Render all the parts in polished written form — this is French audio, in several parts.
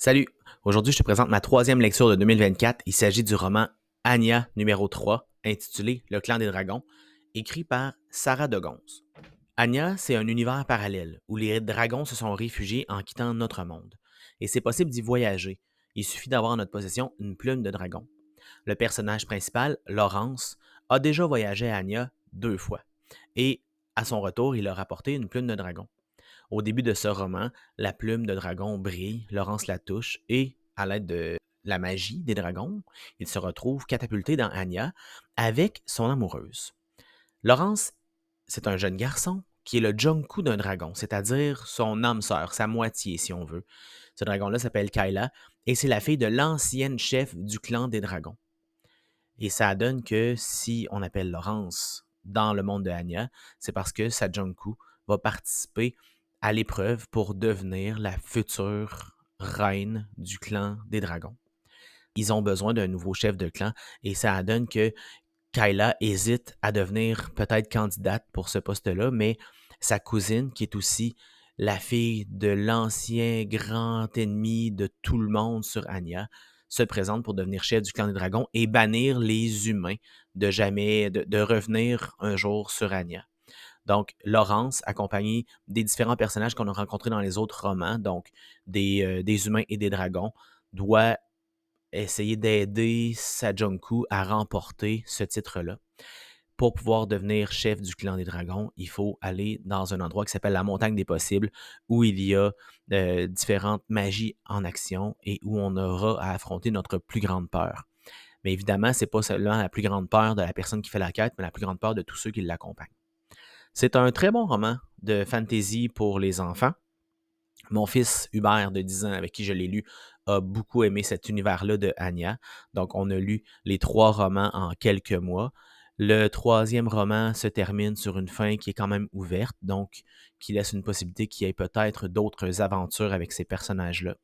Salut! Aujourd'hui, je te présente ma troisième lecture de 2024. Il s'agit du roman Anya numéro 3, intitulé Le clan des dragons, écrit par Sarah de Gonse. Anya, c'est un univers parallèle où les dragons se sont réfugiés en quittant notre monde. Et c'est possible d'y voyager. Il suffit d'avoir en notre possession une plume de dragon. Le personnage principal, Laurence, a déjà voyagé à Anya 2 fois. Et à son retour, il a rapporté une plume de dragon. Au début de ce roman, la plume de dragon brille, Laurence la touche et, à l'aide de la magie des dragons, il se retrouve catapulté dans Anya avec son amoureuse. Laurence, c'est un jeune garçon qui est le Jonku d'un dragon, c'est-à-dire son âme sœur, sa moitié si on veut. Ce dragon-là s'appelle Kyla et c'est la fille de l'ancienne chef du clan des dragons. Et ça donne que si on appelle Laurence dans le monde de Anya, c'est parce que sa Junku va participer à l'épreuve pour devenir la future reine du clan des dragons. Ils ont besoin d'un nouveau chef de clan et ça donne que Kyla hésite à devenir peut-être candidate pour ce poste-là, mais sa cousine, qui est aussi la fille de l'ancien grand ennemi de tout le monde sur Anya, se présente pour devenir chef du clan des dragons et bannir les humains de revenir un jour sur Anya. Donc, Laurence, accompagnée des différents personnages qu'on a rencontrés dans les autres romans, donc des humains et des dragons, doit essayer d'aider sa Junku à remporter ce titre-là. Pour pouvoir devenir chef du clan des dragons, il faut aller dans un endroit qui s'appelle la montagne des possibles, où il y a différentes magies en action et où on aura à affronter notre plus grande peur. Mais évidemment, c'est pas seulement la plus grande peur de la personne qui fait la quête, mais la plus grande peur de tous ceux qui l'accompagnent. C'est un très bon roman de fantasy pour les enfants. Mon fils Hubert, de 10 ans, avec qui je l'ai lu, a beaucoup aimé cet univers-là de Anya. Donc, on a lu les 3 romans en quelques mois. Le troisième roman se termine sur une fin qui est quand même ouverte, donc qui laisse une possibilité qu'il y ait peut-être d'autres aventures avec ces personnages-là.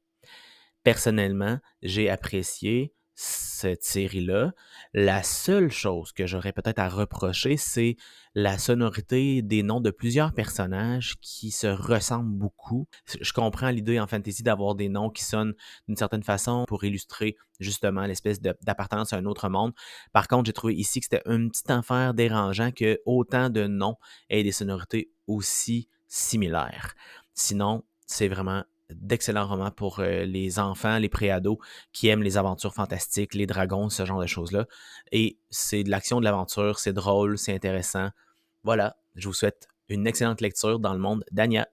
Personnellement, j'ai apprécié cette série-là. La seule chose que j'aurais peut-être à reprocher, c'est la sonorité des noms de plusieurs personnages qui se ressemblent beaucoup. Je comprends l'idée en fantasy d'avoir des noms qui sonnent d'une certaine façon pour illustrer justement l'espèce d'appartenance à un autre monde. Par contre, j'ai trouvé ici que c'était une petite affaire dérangeant que autant de noms aient des sonorités aussi similaires. Sinon, c'est vraiment d'excellents romans pour les enfants, les préados qui aiment les aventures fantastiques, les dragons, ce genre de choses-là. Et c'est de l'action, de l'aventure, c'est drôle, c'est intéressant. Voilà, je vous souhaite une excellente lecture dans le monde d'Anya.